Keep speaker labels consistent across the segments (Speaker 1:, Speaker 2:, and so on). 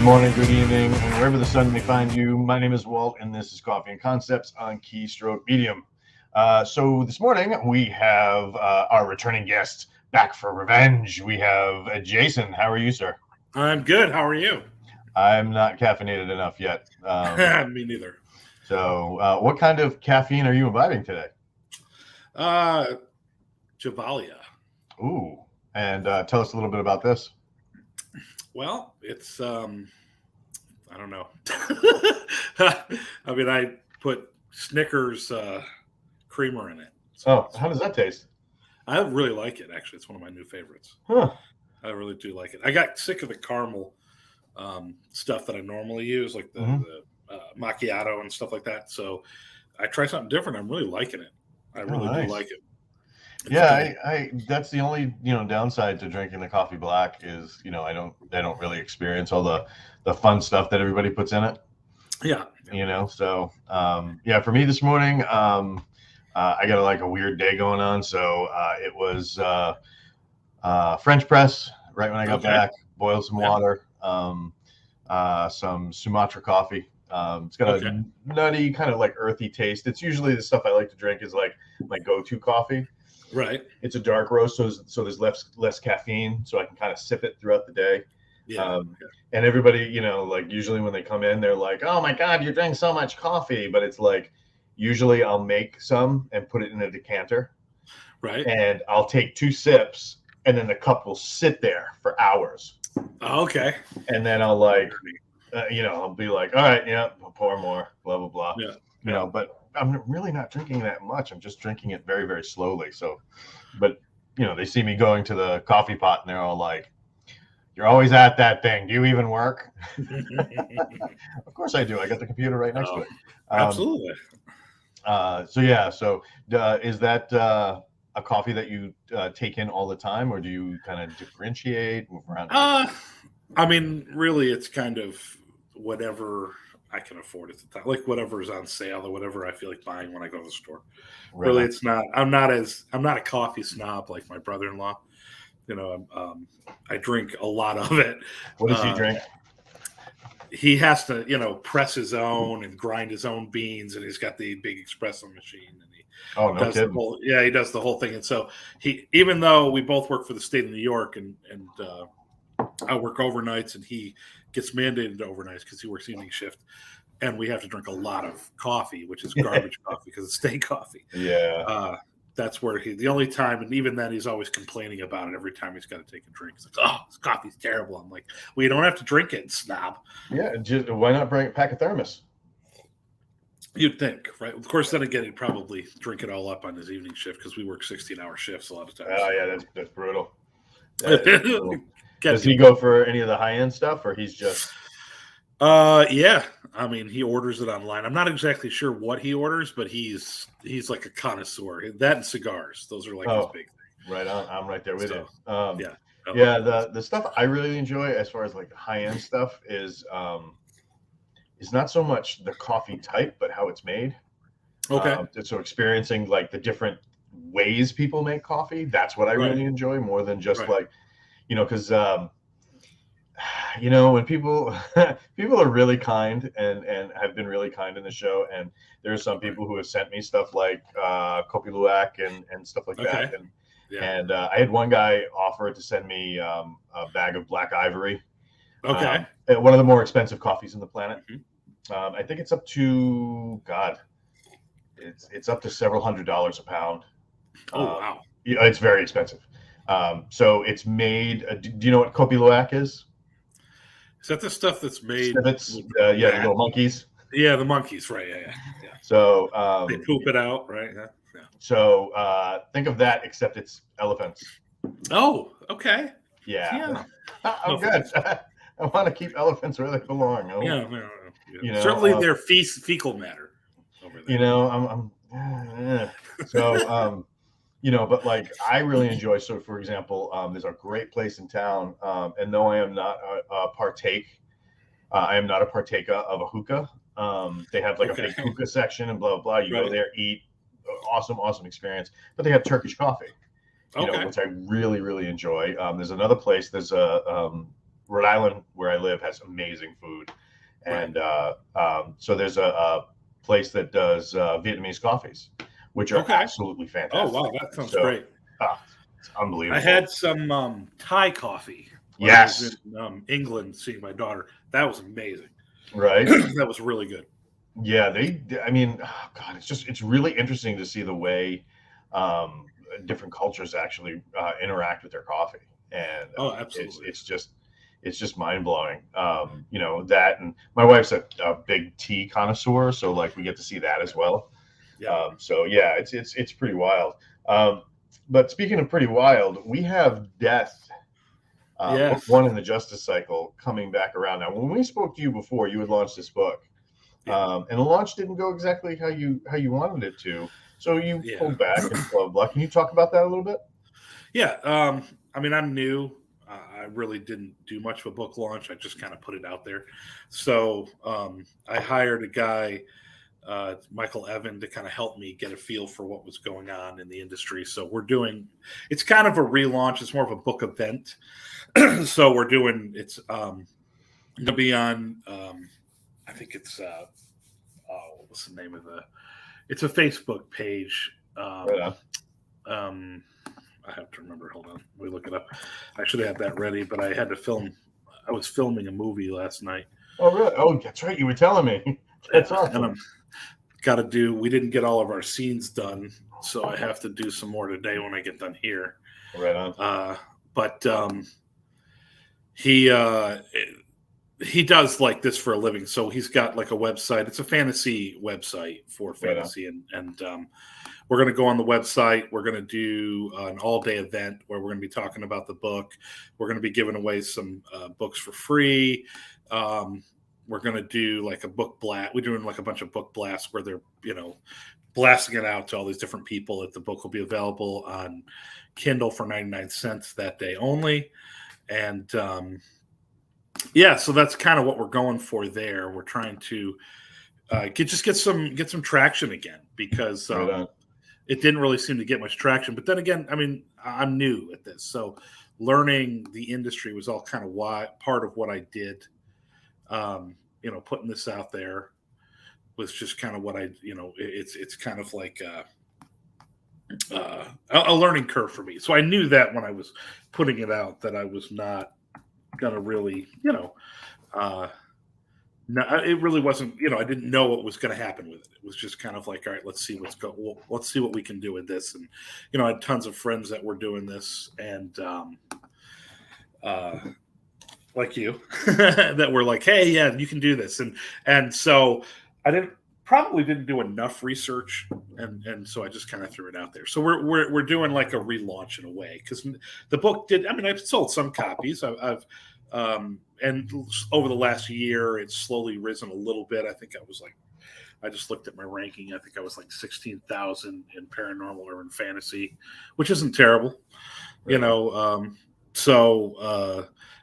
Speaker 1: morning, good evening, and wherever the sun may find you. My name is Walt, and this is Coffee and Concepts on Keystroke Medium. So this morning we have our returning guest back for revenge. We have Jason. How are you, sir?
Speaker 2: I'm good. How are you?
Speaker 1: I'm not caffeinated enough yet.
Speaker 2: Me neither.
Speaker 1: So what kind of caffeine are you imbibing today?
Speaker 2: Javalia.
Speaker 1: Ooh, and tell us a little bit about this.
Speaker 2: Well, it's I don't know. I mean, I put Snickers creamer in it.
Speaker 1: So how does that taste?
Speaker 2: I really like it. Actually, it's one of my new favorites.
Speaker 1: Huh.
Speaker 2: I really do like it. I got sick of the caramel stuff that I normally use, like the macchiato and stuff like that. So I try something different. I'm really liking it. I really do like it.
Speaker 1: Yeah, I that's the only downside to drinking the coffee black is I don't really experience all the fun stuff that everybody puts in it.
Speaker 2: Yeah.
Speaker 1: So for me this morning, I got a weird day going on, so it was French press right when I got back, boiled some water, some Sumatra coffee. It's got a nutty kind of like earthy taste. It's usually the stuff I like to drink is like my go-to coffee.
Speaker 2: Right.
Speaker 1: It's a dark roast, so there's less caffeine, so I can kind of sip it throughout the day. Yeah. And everybody, usually when they come in, they're like, "Oh my God, you're drinking so much coffee!" But it's like, usually I'll make some and put it in a decanter,
Speaker 2: right?
Speaker 1: And I'll take 2 sips, and then the cup will sit there for hours.
Speaker 2: Okay.
Speaker 1: And then I'll I'll be like, "All right, I'll pour more, blah blah blah." Yeah. But I'm really not drinking that much. I'm just drinking it very, very slowly. So, but they see me going to the coffee pot and they're all like, "You're always at that thing. Do you even work?" Of course I do. I got the computer right next to it.
Speaker 2: Absolutely.
Speaker 1: So is that a coffee that you take in all the time, or do you kind of differentiate, move around?
Speaker 2: I mean, really, it's kind of whatever I can afford at the time, like whatever is on sale or whatever I feel like buying when I go to the store. Right. Really, it's not. I'm not a coffee snob like my brother-in-law. I drink a lot of it.
Speaker 1: What does he drink?
Speaker 2: He has to, press his own and grind his own beans, and he's got the big espresso machine. And he does the whole, he does the whole thing. And so even though we both work for the state of New York, and I work overnights, and he gets mandated to overnights because he works evening shift, and we have to drink a lot of coffee, which is garbage coffee because it's state coffee.
Speaker 1: Yeah.
Speaker 2: That's where the only time, and even then he's always complaining about it every time he's got to take a drink. He's like, "Oh, this coffee's terrible." I'm like, "Well, you don't have to drink it, snob."
Speaker 1: Yeah, why not pack a thermos?
Speaker 2: You'd think, right? Of course, then again, he'd probably drink it all up on his evening shift because we work 16-hour shifts a lot of times.
Speaker 1: Oh yeah, that's brutal. Brutal. Does he go for any of the high-end stuff, or he's just?
Speaker 2: Yeah. I mean, he orders it online. I'm not exactly sure what he orders, but he's like a connoisseur. That and cigars; those are like his big thing.
Speaker 1: Right on. I'm right there with you.
Speaker 2: Yeah.
Speaker 1: The stuff I really enjoy, as far as like the high-end stuff, is not so much the coffee type, but how it's made.
Speaker 2: Okay.
Speaker 1: So experiencing like the different ways people make coffee. That's what I really enjoy more than just because. When people are really kind and have been really kind in the show, and there's some people who have sent me stuff like Kopi Luwak and stuff like that, and I had one guy offer to send me a bag of Black Ivory, one of the more expensive coffees on the planet. I think it's up to it's up to several $100s a pound.
Speaker 2: Oh wow!
Speaker 1: It's very expensive. So it's made. Do you know what Kopi Luwak is?
Speaker 2: Is that the stuff that's made?
Speaker 1: The little monkeys.
Speaker 2: Yeah, the monkeys, right? Yeah.
Speaker 1: So
Speaker 2: they poop it out, right? Yeah.
Speaker 1: So think of that, except it's elephants.
Speaker 2: Oh, okay.
Speaker 1: Yeah. I'm good. I want to keep elephants where they belong.
Speaker 2: Yeah. Certainly their fecal matter over there.
Speaker 1: So but like I really enjoy. So for example, there's a great place in town, and though I am not a partaker of a hookah. They have like a big hookah section and blah blah blah. You go there, eat, awesome experience. But they have Turkish coffee, which I really enjoy. There's another place. There's a Rhode Island, where I live, has amazing food, and so there's a place that does Vietnamese coffees, which are absolutely fantastic.
Speaker 2: Oh wow, that sounds great.
Speaker 1: It's unbelievable.
Speaker 2: I had some Thai coffee.
Speaker 1: Yes.
Speaker 2: I was in England seeing my daughter. That was amazing.
Speaker 1: Right.
Speaker 2: That was really good.
Speaker 1: Yeah, I mean, oh God, it's really interesting to see the way different cultures actually interact with their coffee, and
Speaker 2: absolutely,
Speaker 1: it's just mind blowing. That, and my wife's a big tea connoisseur, so like we get to see that as well.
Speaker 2: Yeah.
Speaker 1: So yeah, it's pretty wild. But speaking of pretty wild, we have Death, book 1 in the Justice Cycle, coming back around now. When we spoke to you before, you had launched this book. And the launch didn't go exactly how you wanted it to, so you pulled back and blah blah. Can you talk about that a little bit?
Speaker 2: Yeah, I mean, I'm new. I really didn't do much of a book launch. I just kind of put it out there. So I hired a guy, Michael Evan, to kind of help me get a feel for what was going on in the industry. So it's kind of a relaunch. It's more of a book event. So it's going to be on. I think it's what's the name of it's a Facebook page. I have to remember. Hold on, let me look it up. I should have had that ready, but I had to film. I was filming a movie last night.
Speaker 1: Oh really? Oh, that's right. You were telling me. That's awesome.
Speaker 2: And we didn't get all of our scenes done, so I have to do some more today when I get done here.
Speaker 1: Right on.
Speaker 2: But he does like this for a living. So he's got like a website. It's a fantasy website for fantasy. And we're going to go on the website. We're going to do an all-day event where we're going to be talking about the book. We're going to be giving away some books for free. We're going to do like a book blast. We're doing like a bunch of book blasts where they're, blasting it out to all these different people. That the book will be available on Kindle for 99 cents that day only. And, so that's kind of what we're going for there. We're trying to get some traction again, because it didn't really seem to get much traction. But then again, I mean, I'm new at this, so learning the industry was all kind of part of what I did. Putting this out there was just kind of what it's kind of like a learning curve for me. So I knew that when I was putting it out that I was not gonna really, it really wasn't, I didn't know what was going to happen with it. It was just kind of like, all right, let's see let's see what we can do with this. And, I had tons of friends that were doing this, and like you, that were like, hey, yeah, you can do this. And so I probably didn't do enough research, and so I just kind of threw it out there. So we're doing like a relaunch in a way, because the book I've sold some copies. And over the last year, it's slowly risen a little bit. I think I just looked at my ranking. I think I was like 16,000 in paranormal or in fantasy, which isn't terrible, right.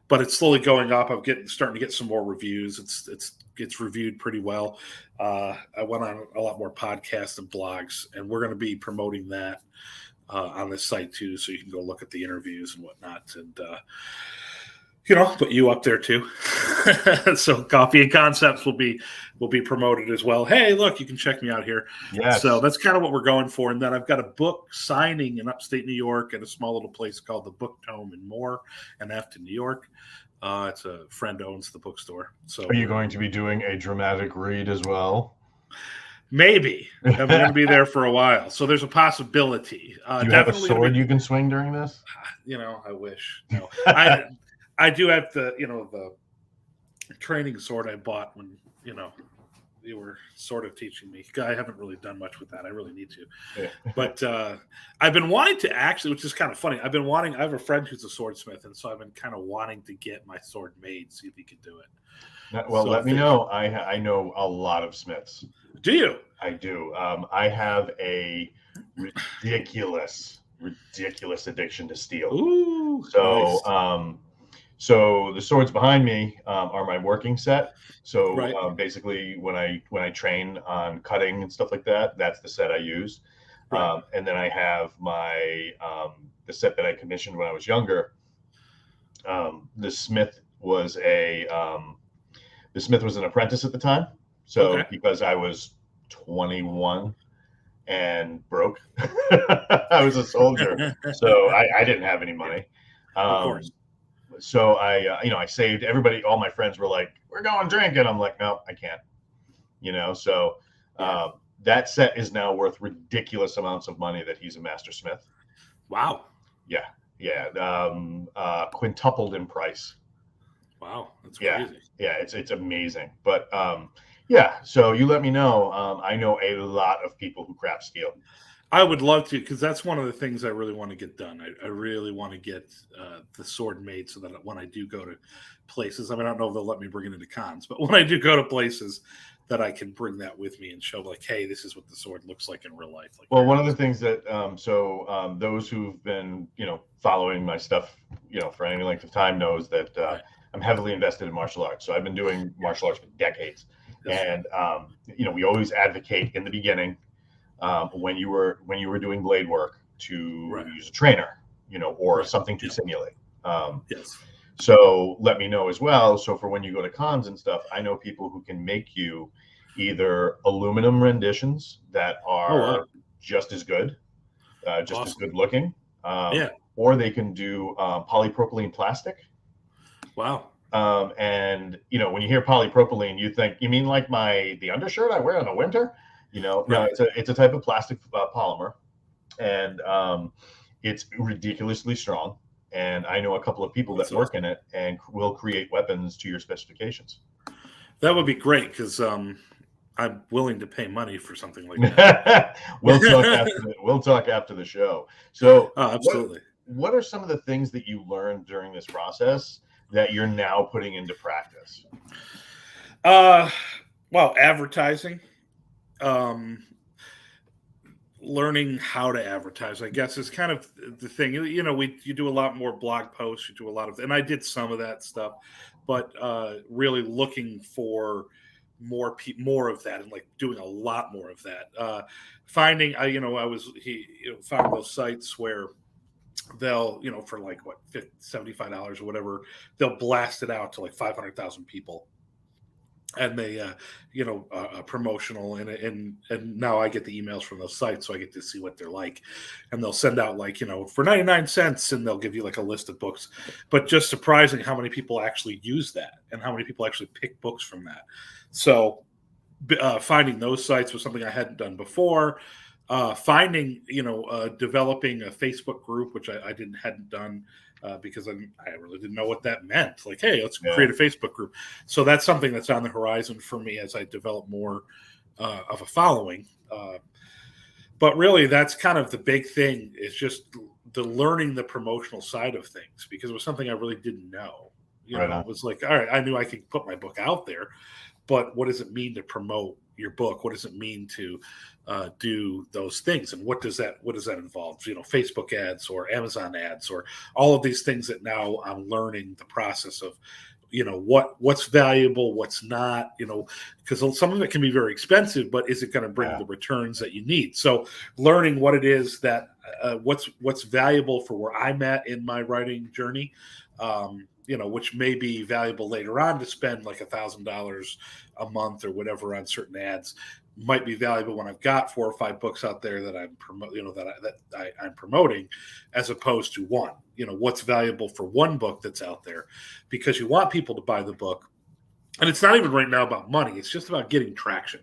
Speaker 2: But it's slowly going up. I'm starting to get some more reviews. It's reviewed pretty well. I went on a lot more podcasts and blogs, and we're going to be promoting that on this site too, so you can go look at the interviews and whatnot, and put you up there too. So Coffee and Concepts will be promoted as well. Hey, look, you can check me out here.
Speaker 1: Yes.
Speaker 2: So that's kind of what we're going for. And then I've got a book signing in upstate New York at a small little place called the Book Tome in Moore and Afton, New York. It's a friend owns the bookstore. So
Speaker 1: are you going to be doing a dramatic read as well?
Speaker 2: Maybe. I'm going to be there for a while. So there's a possibility.
Speaker 1: Do you have a sword you can swing during this?
Speaker 2: I wish. No. I do have the training sword I bought when, you were sort of teaching me. I haven't really done much with that. I really need to. Yeah. But I've been wanting to actually, which is kind of funny. I have a friend who's a swordsmith, and so I've been kind of wanting to get my sword made, see if he could do it.
Speaker 1: Well, let me know. I know a lot of smiths.
Speaker 2: Do you?
Speaker 1: I do. I have a ridiculous addiction to steel.
Speaker 2: Ooh.
Speaker 1: So,
Speaker 2: nice.
Speaker 1: So the swords behind me are my working set. So
Speaker 2: right.
Speaker 1: Basically, when I train on cutting and stuff like that, that's the set I use.
Speaker 2: Right.
Speaker 1: And then I have my the set that I commissioned when I was younger. The smith was the smith was an apprentice at the time. So because I was 21 and broke, I was a soldier, so I didn't have any money.
Speaker 2: Of course.
Speaker 1: So I saved. Everybody, all my friends were like, "We're going drinking." I'm like, "No, I can't." So that set is now worth ridiculous amounts of money that he's a master smith.
Speaker 2: Wow.
Speaker 1: Yeah. Quintupled in price.
Speaker 2: Wow, that's crazy.
Speaker 1: Yeah, it's amazing. But so you let me know. I know a lot of people who craft steel.
Speaker 2: I would love to, because that's one of the things I really want to get done. I really want to get the sword made so that when I do go to places, I don't know if they'll let me bring it into cons, but when I do go to places, that I can bring that with me and show, like, hey, this is what the sword looks like in real life. Like,
Speaker 1: well, one of the things that those who've been following my stuff for any length of time knows that I'm heavily invested in martial arts. So I've been doing martial arts for decades. And we always advocate in the beginning, when you were doing blade work, to use a trainer, or something to simulate. So let me know as well. So for when you go to cons and stuff, I know people who can make you either aluminum renditions that are just as good, as good looking, or they can do polypropylene plastic.
Speaker 2: Wow.
Speaker 1: And when you hear polypropylene, you mean like the undershirt I wear in the winter? No, it's a type of plastic polymer, and it's ridiculously strong. And I know a couple of people that work in it and will create weapons to your specifications.
Speaker 2: That would be great, because I'm willing to pay money for something like that.
Speaker 1: We'll talk after the show. So,
Speaker 2: absolutely.
Speaker 1: What are some of the things that you learned during this process that you're now putting into practice?
Speaker 2: Well, advertising. Learning how to advertise, I guess, is kind of the thing. You do a lot more blog posts, you do a lot of, and I did some of that stuff, but really looking for more of that, and like doing a lot more of that. Finding, found those sites where they'll, for like $75 or whatever, they'll blast it out to like 500,000 people. And they, promotional, and now I get the emails from those sites, so I get to see what they're like, and they'll send out like, for 99 cents, and they'll give you like a list of books. But just surprising how many people actually use that, and how many people actually pick books from that. So finding those sites was something I hadn't done before. Finding, developing a Facebook group, which I hadn't done. Because I really didn't know what that meant. Like, hey, let's create a Facebook group. So that's something that's on the horizon for me as I develop more of a following. But really, that's kind of the big thing, is just the learning the promotional side of things, because it was something I really didn't know. It was like, all right, I knew I could put my book out there, but what does it mean to promote your book? What does it mean to do those things, and what does that involve? Facebook ads or Amazon ads, or all of these things that now I'm learning the process of. What's valuable, what's not. Because some of it can be very expensive, but is it going to bring the returns that you need? So learning what it is that what's valuable for where I'm at in my writing journey. Which may be valuable later on to spend like $1,000 a month or whatever on certain ads, might be valuable when I've got 4 or 5 books out there that I'm I'm promoting, as opposed to one. What's valuable for one book that's out there, because you want people to buy the book. And it's not even right now about money. It's just about getting traction.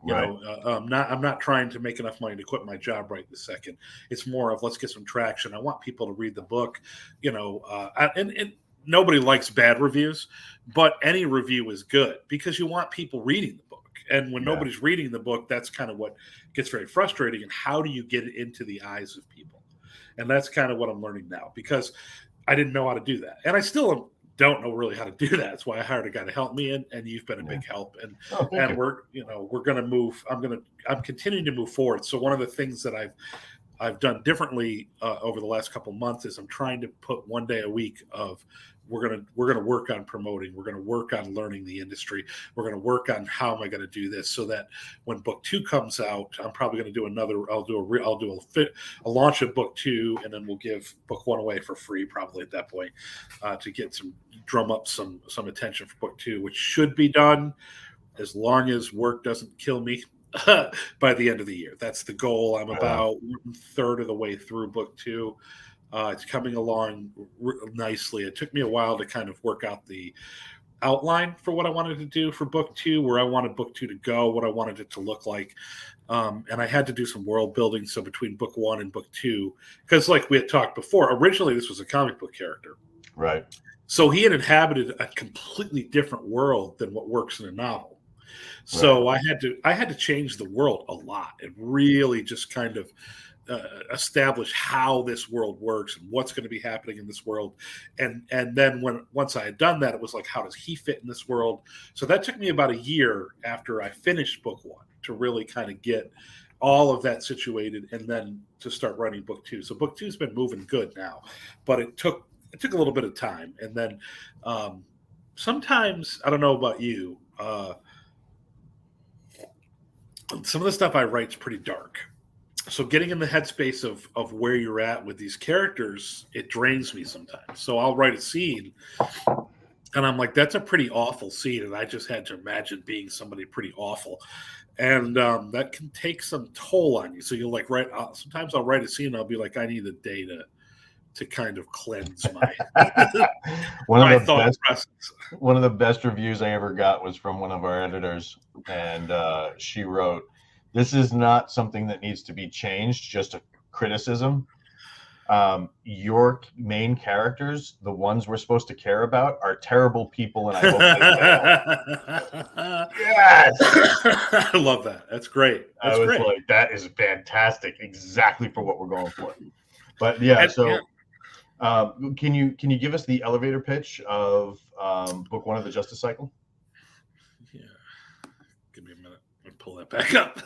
Speaker 2: I'm not trying to make enough money to quit my job right this second. It's more of, let's get some traction. I want people to read the book, and nobody likes bad reviews, but any review is good, because you want people reading the book. And when nobody's reading the book, that's kind of what gets very frustrating. And how do you get it into the eyes of people? And that's kind of what I'm learning now, because I didn't know how to do that. And I still don't know really how to do that. That's why I hired a guy to help me, and you've been a big help. And we're going to move. I'm continuing to move forward. So one of the things that I've done differently over the last couple of months is I'm trying to put one day a week of we're gonna work on promoting. We're gonna work on learning the industry. We're gonna work on how am I gonna do this so that when book 2 comes out, I'm probably gonna do another. I'll do a launch of book 2, and then we'll give book 1 away for free probably at that point to get drum up some attention for book 2, which should be done as long as work doesn't kill me. By the end of the year. That's the goal. I'm about a third of the way through book 2. It's coming along nicely. It took me a while to kind of work out the outline for what I wanted to do for book 2, where I wanted book 2 to go, what I wanted it to look like. And I had to do some world building. So between book 1 and book 2, because like we had talked before, originally this was a comic book character.
Speaker 1: Right.
Speaker 2: So he had inhabited a completely different world than what works in a novel. So I had to change the world a lot and really just kind of establish how this world works and what's going to be happening in this world. And then once I had done that, it was like, how does he fit in this world? So that took me about a year after I finished book 1 to really kind of get all of that situated and then to start writing book 2. So book 2's been moving good now, but it took a little bit of time. And then sometimes, I don't know about you, some of the stuff I write is pretty dark. So getting in the headspace of where you're at with these characters, it drains me sometimes. So I'll write a scene and I'm like, that's a pretty awful scene. And I just had to imagine being somebody pretty awful. And that can take some toll on you. So you'll like sometimes I'll write a scene and I'll be like, I need a day to kind of cleanse my
Speaker 1: one of the best reviews I ever got was from one of our editors, and she wrote, "This is not something that needs to be changed, just a criticism. Your main characters, the ones we're supposed to care about, are terrible people, and I hope they fail." Yes,
Speaker 2: I love that. That's great.
Speaker 1: I was like, that is fantastic, exactly for what we're going for. But yeah, can you give us the elevator pitch of book 1 of the Justice Cycle?
Speaker 2: Yeah, give me a minute. Let me pull that back up.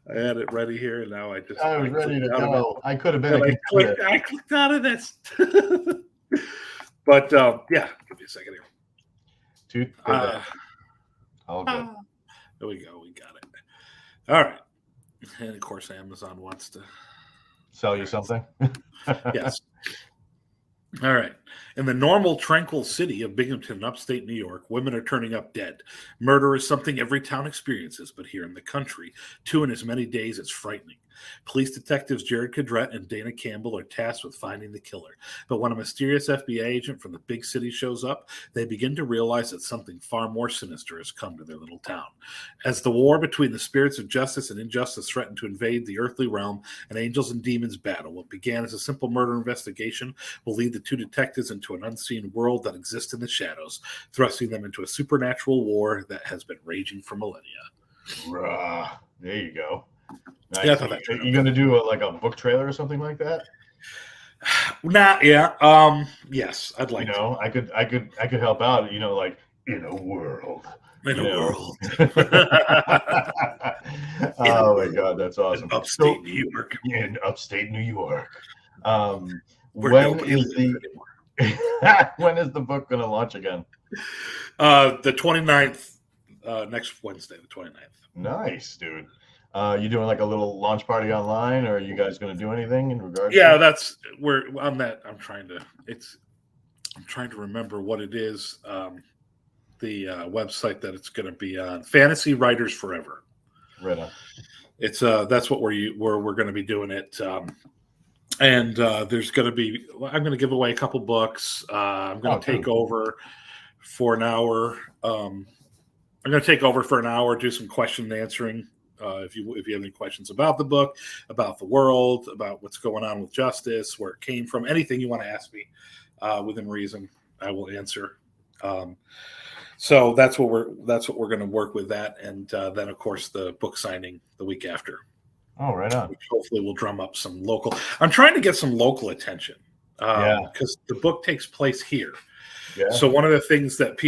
Speaker 2: I had it ready here, and now I
Speaker 1: was ready to go. I could have been.
Speaker 2: I clicked out of this. But yeah, give me a second here.
Speaker 1: All good.
Speaker 2: There we go. We got it. All right. And of course, Amazon wants to
Speaker 1: sell you something.
Speaker 2: Yes. All right. In the normal, tranquil city of Binghamton, upstate New York, women are turning up dead. Murder is something every town experiences, but here in the country, 2 in as many days, it's frightening. Police detectives Jared Cadrette and Dana Campbell are tasked with finding the killer. But when a mysterious FBI agent from the big city shows up, they begin to realize that something far more sinister has come to their little town. As the war between the spirits of justice and injustice threaten to invade the earthly realm, and angels and demons battle, what began as a simple murder investigation will lead the 2 detectives into an unseen world that exists in the shadows, thrusting them into a supernatural war that has been raging for millennia.
Speaker 1: There you go. Nice.
Speaker 2: Yeah,
Speaker 1: Are you going to do a book trailer or something like that?
Speaker 2: Yes, I'd like
Speaker 1: to. I could help out, like in a world.
Speaker 2: In a world.
Speaker 1: Oh my God, that's awesome.
Speaker 2: In upstate New York.
Speaker 1: In upstate New York. When is the book going to launch again?
Speaker 2: The 29th, next Wednesday, the 29th.
Speaker 1: Nice, dude. You doing like a little launch party online, or are you guys going to do anything in regards?
Speaker 2: Yeah, that's where on that. I'm trying to remember what it is. The website that it's going to be on, Fantasy Writers Forever.
Speaker 1: Right on.
Speaker 2: It's that's what we're going to be doing it. And there's going to be. I'm going to give away a couple books. I'm going to take over for an hour. I'm going to take over for an hour, do some question and answering. If you have any questions about the book, about the world, about what's going on with justice, where it came from, anything you want to ask me within reason, I will answer. So that's what we're going to work with that, and then of course the book signing the week after.
Speaker 1: Oh, right on.
Speaker 2: Which hopefully will drum up some local. I'm trying to get some local attention because the book takes place here. So one of the things that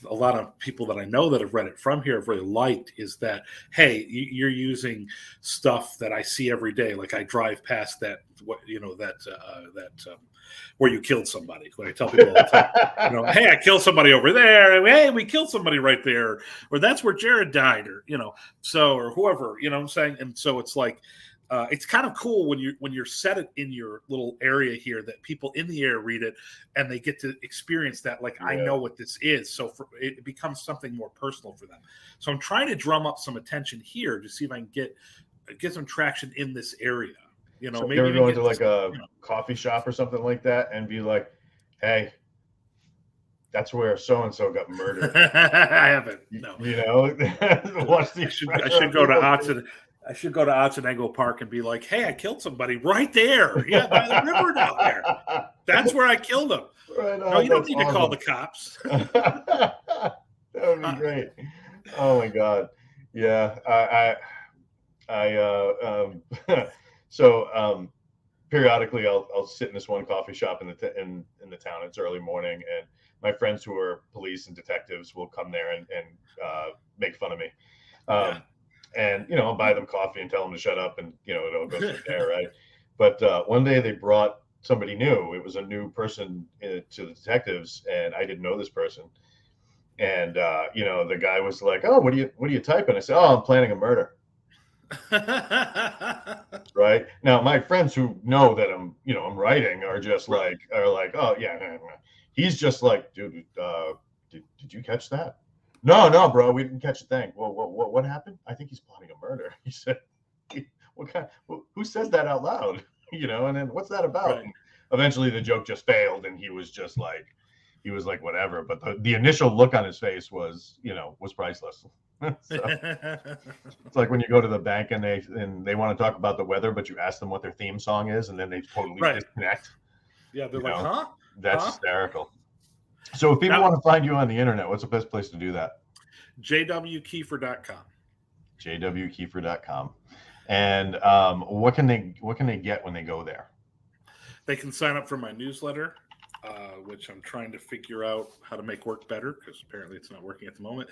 Speaker 2: a lot of people that I know that have read it from here have really liked is that, hey, you're using stuff that I see every day. Like I drive past that, where you killed somebody. When I tell people all the time, hey, I killed somebody over there. Hey, we killed somebody right there. Or that's where Jared died, or or whoever, what I'm saying. And so it's like, it's kind of cool when you're set it in your little area here that people in the area read it and they get to experience that. Like, I know what this is. So it becomes something more personal for them. So I'm trying to drum up some attention here to see if I can get some traction in this area.
Speaker 1: So maybe go into like a coffee shop or something like that and be like, hey, that's where so-and-so got murdered.
Speaker 2: I haven't. No.
Speaker 1: Watch the
Speaker 2: I should go to Oxford. I should go to Otsonengo Park and be like, hey, I killed somebody right there. Yeah, by the river down there. That's where I killed him.
Speaker 1: Right on.
Speaker 2: No, you don't need to call the cops.
Speaker 1: That would be great. Oh my God. Yeah. So periodically I'll sit in this one coffee shop in the town. It's early morning, and my friends who are police and detectives will come there and make fun of me. And I'll buy them coffee and tell them to shut up, and it all goes from there, right? But one day they brought somebody new. It was a new person to the detectives, and I didn't know this person. And the guy was like, "Oh, what are you typing?" I said, "Oh, I'm planning a murder." Right now, my friends who know that I'm writing are just like, "Oh yeah." He's just like, "Dude, did you catch that?" No, bro, we didn't catch a thing. Well, what happened? I think he's plotting a murder. He said, "What kind? Who says that out loud?" And then what's that about? Right. Eventually, the joke just failed, and he was like, whatever. But the initial look on his face was priceless. So, it's like when you go to the bank and they want to talk about the weather, but you ask them what their theme song is, and then they totally disconnect.
Speaker 2: Yeah, they're like, huh?
Speaker 1: That's hysterical. So if people want to find you on the internet, what's the best place to do that?
Speaker 2: jwkiefer.com.
Speaker 1: jwkiefer.com. And what can they get when they go there?
Speaker 2: They can sign up for my newsletter, which I'm trying to figure out how to make work better, because apparently it's not working at the moment.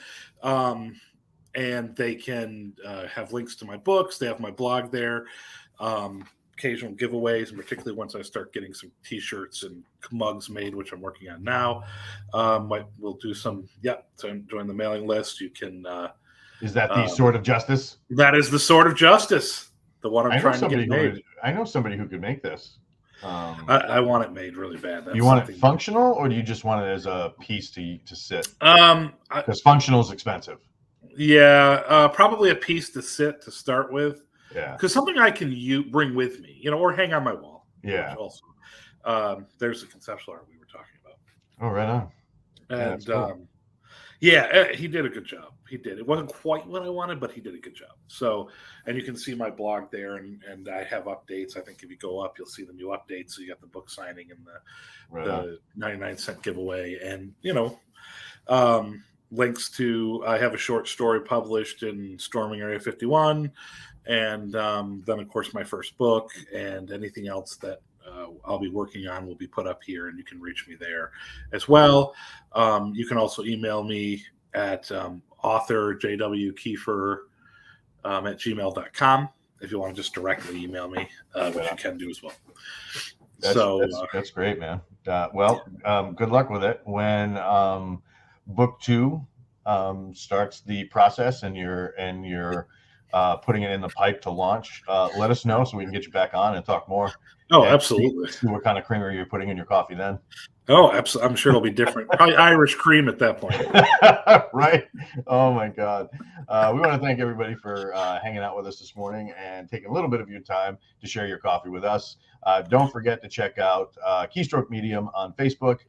Speaker 2: And they can have links to my books. They have my blog there. Occasional giveaways, and particularly once I start getting some T-shirts and mugs made, which I'm working on now. We'll do some. So join the mailing list. You can.
Speaker 1: Is that the Sword of Justice?
Speaker 2: That is the Sword of Justice. The one I'm trying to get made.
Speaker 1: I know somebody who could make this.
Speaker 2: I want it made really bad.
Speaker 1: You want it functional, or do you just want it as a piece to sit? Because functional is expensive.
Speaker 2: Yeah, probably a piece to sit to start with.
Speaker 1: Yeah,
Speaker 2: because something I can bring with me, or hang on my wall.
Speaker 1: Yeah.
Speaker 2: Also, there's the conceptual art we were talking about.
Speaker 1: Oh, right on.
Speaker 2: And
Speaker 1: cool.
Speaker 2: He did a good job. He did. It wasn't quite what I wanted, but he did a good job. So, and you can see my blog there, and I have updates. I think if you go up, you'll see the new updates. So you got the book signing and the 99-cent giveaway, and links to. I have a short story published in Storming Area 51. And then, of course, my first book and anything else that I'll be working on will be put up here, and you can reach me there as well. You can also email me at author jwkiefer at gmail.com if you want to just directly email me, which you can do as well.
Speaker 1: That's great, man. Good luck with it. When book 2 starts the process and you're putting it in the pipe to launch, let us know so we can get you back on and talk more.
Speaker 2: Oh, absolutely.
Speaker 1: See what kind of creamer you're putting in your coffee then.
Speaker 2: Oh, absolutely. I'm sure it'll be different. Probably Irish cream at that point.
Speaker 1: Right? Oh, my God. We want to thank everybody for hanging out with us this morning and taking a little bit of your time to share your coffee with us. Don't forget to check out Keystroke Medium on Facebook.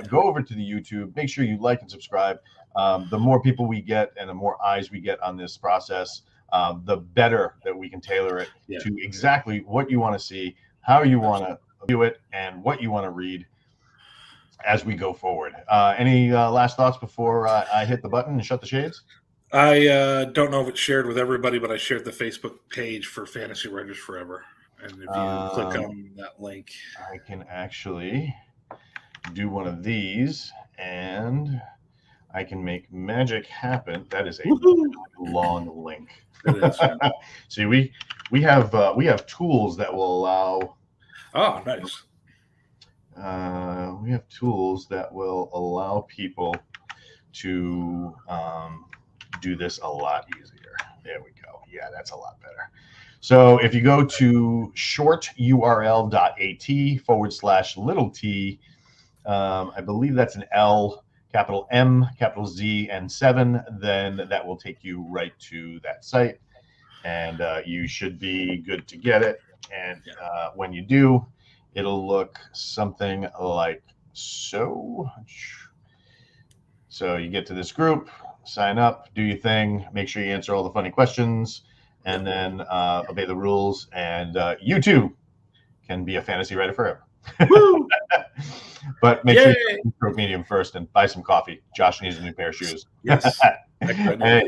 Speaker 1: Go over to the YouTube. Make sure you like and subscribe. The more people we get and the more eyes we get on this process, the better that we can tailor it to exactly what you want to see, how you want to do it, and what you want to read as we go forward. Any last thoughts before I hit the button and shut the shades?
Speaker 2: I don't know if it's shared with everybody, but I shared the Facebook page for Fantasy Writers Forever. And if you click on that link,
Speaker 1: I can actually do one of these and I can make magic happen. That is a long link.
Speaker 2: It is.
Speaker 1: See, we have tools that will allow.
Speaker 2: Oh, nice.
Speaker 1: We have tools that will allow people to do this a lot easier. There we go. Yeah, that's a lot better. So if you go to shorturl.at /t, I believe that's an L, capital M, capital Z, and 7, then that will take you right to that site. And you should be good to get it. And when you do, it'll look something like so. So you get to this group, sign up, do your thing, make sure you answer all the funny questions, and then obey the rules. And you too can be a fantasy writer forever. But make sure you stroke medium first and buy some coffee. Josh needs a new pair of shoes.
Speaker 2: Yes.
Speaker 1: Hey,